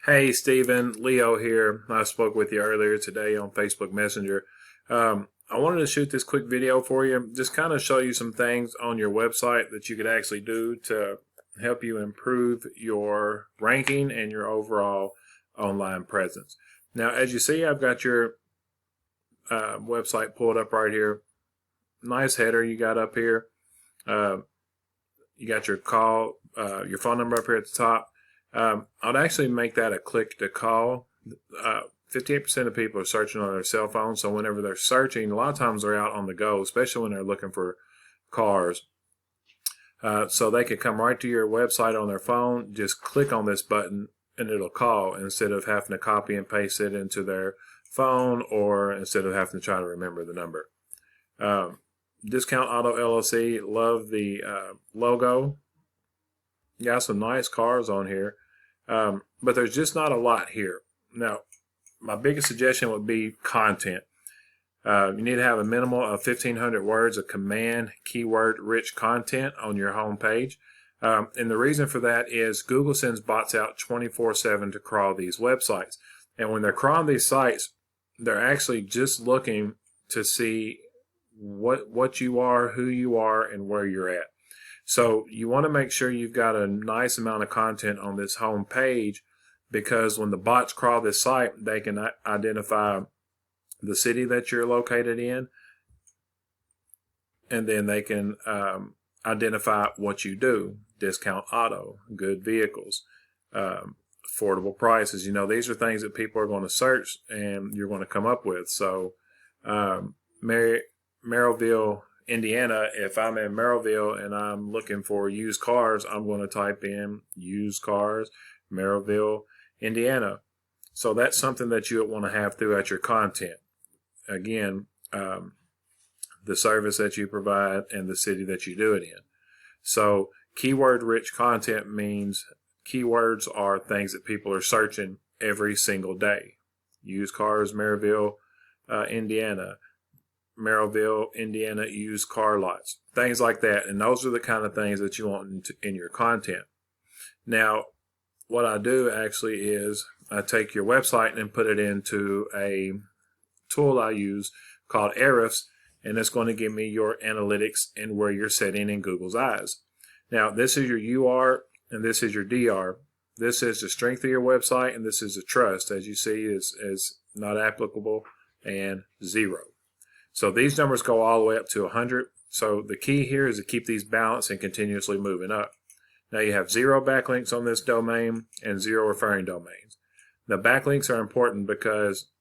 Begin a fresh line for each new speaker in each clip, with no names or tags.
Hey Stephen, Leo here. I spoke with you earlier today on Facebook Messenger. I wanted to shoot this quick video for you, just kind of show you some things on your website that you could actually do to help you improve your ranking and your overall online presence. Now, as you see, I've got your website pulled up right here. Nice header you got up here. Uh, you got your your phone number up here at the top. I'd actually make that a click to call. 58% of people are searching on their cell phone, so whenever they're searching, a lot of times they're out on the go, especially when they're looking for cars. So they could come right to your website on their phone, just click on this button, and it'll call instead of having to copy and paste it into their phone or instead of having to try to remember the number. Dicount Auto LLC, love the logo. Got some nice cars on here. But there's just not a lot here. Now, my biggest suggestion would be content. You need to have a minimum of 1,500 words of command, keyword-rich content on your home page. And the reason for that is Google sends bots out 24/7 to crawl these websites. And when they're crawling these sites, they're actually just looking to see what you are, who you are, and where you're at. So you want to make sure you've got a nice amount of content on this home page, because when the bots crawl this site, they can identify the city that you're located in, and then they can identify what you do. Dicount auto, good vehicles, affordable prices. You know, these are things that people are going to search and you're going to come up with. So Merrillville, Indiana, if I'm in Merrillville and I'm looking for used cars, I'm going to type in used cars, Merrillville, Indiana. So that's something that you want to have throughout your content. Again, the service that you provide and the city that you do it in. So keyword-rich content means keywords are things that people are searching every single day. Used cars, Merrillville, Indiana. Merrillville, Indiana used car lots, things like that. And those are the kind of things that you want in your content. Now, what I do actually is I take your website and put it into a tool I use called Ahrefs, and it's going to give me your analytics and where you're sitting in Google's eyes. Now, this is your UR and this is your DR. This is the strength of your website, and this is the trust. As you see, is not applicable and 0. So these numbers go all the way up to 100. So the key here is to keep these balanced and continuously moving up. Now you have 0 backlinks on this domain and 0 referring domains. Now backlinks are important because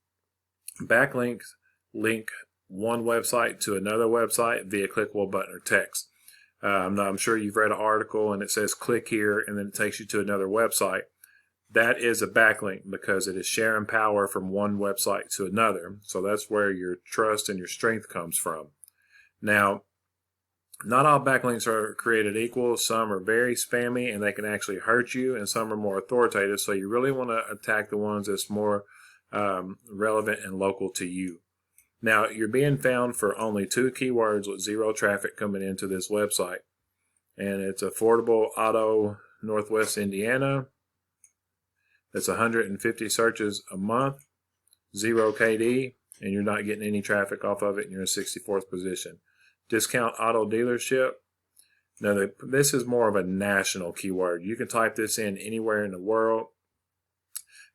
backlinks link one website to another website via clickable button or text. I'm sure you've read an article and it says click here and then it takes you to another website. That is a backlink because it is sharing power from one website to another. So that's where your trust and your strength comes from. Now, not all backlinks are created equal. Some are very spammy and they can actually hurt you, and some are more authoritative. So you really want to attack the ones that's more relevant and local to you. Now, you're being found for only 2 keywords with 0 traffic coming into this website. And it's affordable auto Northwest Indiana. That's 150 searches a month, 0 KD, and you're not getting any traffic off of it, and you're in 64th position. Dicount Auto Dealership. Now, this is more of a national keyword. You can type this in anywhere in the world.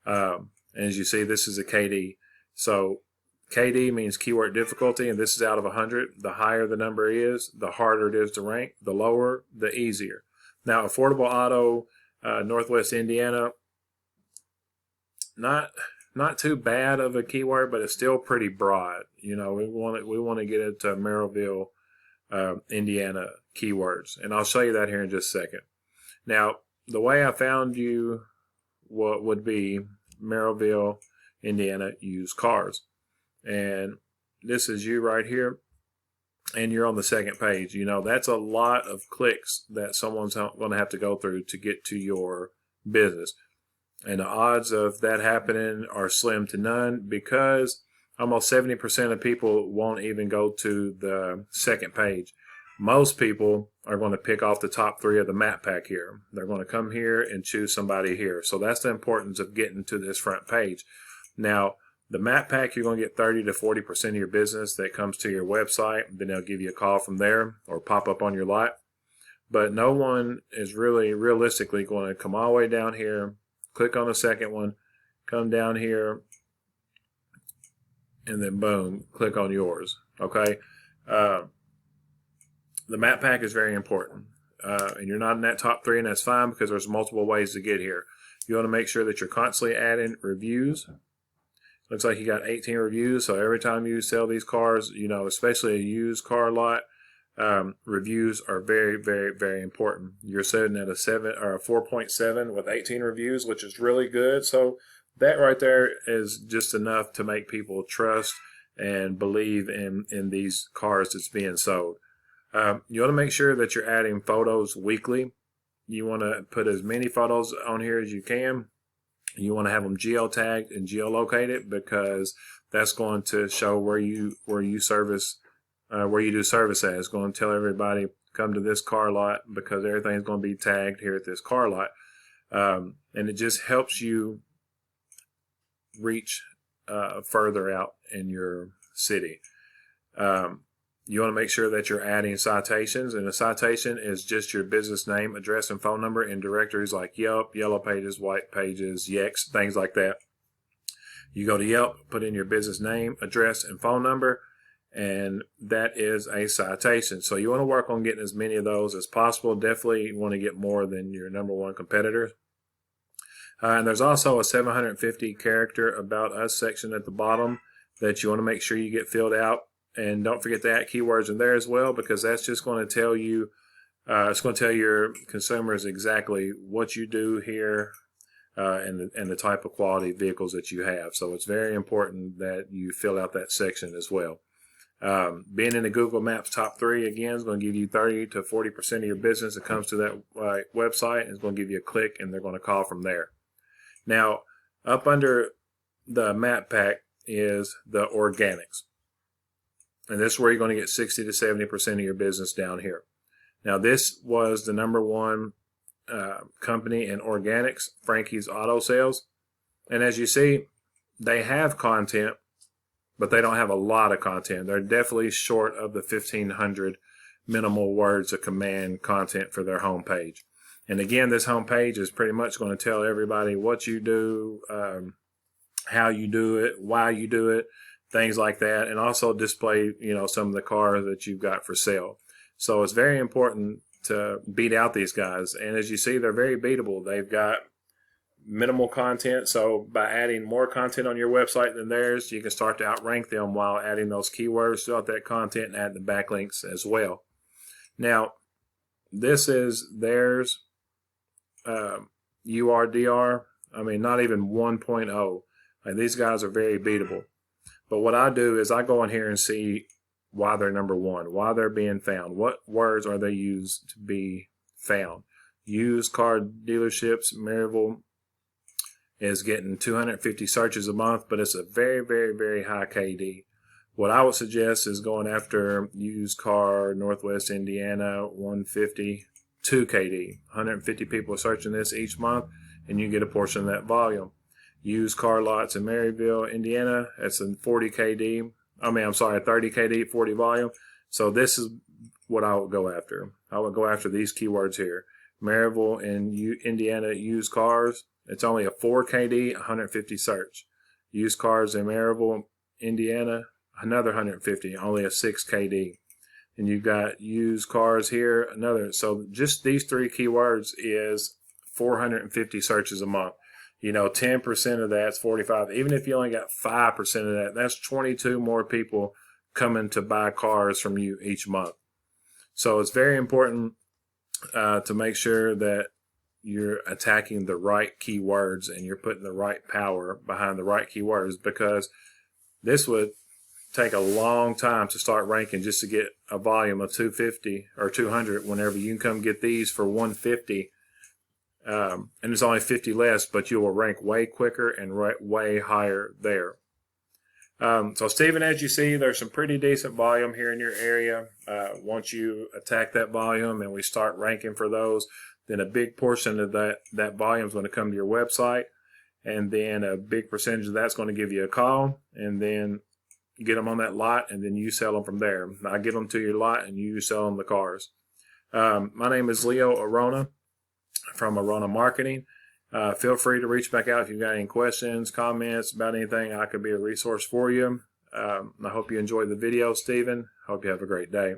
And as you see, this is a KD. So KD means keyword difficulty, and this is out of 100. The higher the number is, the harder it is to rank. The lower, the easier. Now, affordable auto, Northwest Indiana, not too bad of a keyword, but it's still pretty broad. You know, we want to get into Merrillville, Indiana keywords, and I'll show you that here in just a second. Now, the way I found you would be Merrillville, Indiana used cars, and this is you right here, and you're on the second page. You know, that's a lot of clicks that someone's going to have to go through to get to your business. And the odds of that happening are slim to none because almost 70% of people won't even go to the second page. most people are going to pick off the top 3 of the map pack here. They're going to come here and choose somebody here. So that's the importance of getting to this front page. Now, the map pack, you're going to get 30 to 40% of your business that comes to your website. Then they'll give you a call from there or pop up on your lot. But no one is really realistically going to come all the way down here, click on the second one, come down here, and then boom, click on yours. Okay. The map pack is very important. And you're not in that top 3, and that's fine because there's multiple ways to get here. You want to make sure that you're constantly adding reviews. Looks like you got 18 reviews. So every time you sell these cars, you know, especially a used car lot, reviews are very, very, very important. You're sitting at a 7 or a 4.7 with 18 reviews, which is really good. So that right there is just enough to make people trust and believe in these cars that's being sold. You want to make sure that you're adding photos weekly. You want to put as many photos on here as you can. You want to have them geotagged and geolocated because that's going to show where you service, where you do service at. It's going to tell everybody come to this car lot because everything's going to be tagged here at this car lot, and it just helps you reach further out in your city. You want to make sure that you're adding citations, and a citation is just your business name, address, and phone number in directories like Yelp, Yellow Pages, White Pages, Yext, things like that. You go to Yelp, put in your business name, address, and phone number, and that is a citation. So you want to work on getting as many of those as possible. Definitely you want to get more than your #1 competitor. And there's also a 750 character About Us section at the bottom that you want to make sure you get filled out. And don't forget to add keywords in there as well, because that's just going to tell you, it's going to tell your consumers exactly what you do here and the type of quality vehicles that you have. So it's very important that you fill out that section as well. Being in the Google Maps top 3, again, is going to give you 30 to 40% of your business that comes to that website. It's going to give you a click, and they're going to call from there. Now, up under the map pack is the organics. And this is where you're going to get 60 to 70% of your business down here. Now, this was the #1 company in organics, Frankie's Auto Sales. And as you see, they have content, but they don't have a lot of content. They're definitely short of the 1,500 minimal words of command content for their homepage. And again, this homepage is pretty much going to tell everybody what you do, how you do it, why you do it, things like that, and also display, you know, some of the cars that you've got for sale. So it's very important to beat out these guys. And as you see, they're very beatable. They've got minimal content. So by adding more content on your website than theirs, you can start to outrank them while adding those keywords throughout that content and add the backlinks as well. Now, this is theirs. URDR. I mean, not even 1.0. Like, these guys are very beatable. But what I do is I go in here and see why they're #1, why they're being found, what words are they used to be found. Used car dealerships, Maryville is getting 250 searches a month, but it's a very, very, very high KD. What I would suggest is going after used car, Northwest Indiana, 150, 2 KD. 150 people are searching this each month, and you get a portion of that volume. Used car lots in Maryville, Indiana, that's a 40 KD. I mean, I'm sorry, 30 KD, 40 volume. So this is what I would go after. I would go after these keywords here. Maryville and Indiana used cars, it's only a 4 KD, 150 search. Used cars in Maryville, Indiana, another 150, only a 6 KD. And you've got used cars here, another. So just these 3 keywords is 450 searches a month. You know, 10% of that's 45. Even if you only got 5% of that, that's 22 more people coming to buy cars from you each month. So it's very important to make sure that you're attacking the right keywords and you're putting the right power behind the right keywords, because this would take a long time to start ranking just to get a volume of 250 or 200 whenever you can come get these for 150. And it's only 50 less, but you will rank way quicker and way higher there. So Stephen, as you see, there's some pretty decent volume here in your area. Once you attack that volume and we start ranking for those, then a big portion of that volume is going to come to your website, and then a big percentage of that's going to give you a call, and then get them on that lot, and then you sell them from there. I get them to your lot, and you sell them the cars. My name is Leo Arona from Arona Marketing. Feel free to reach back out if you've got any questions, comments about anything. I could be a resource for you. I hope you enjoyed the video, Stephen. Hope you have a great day.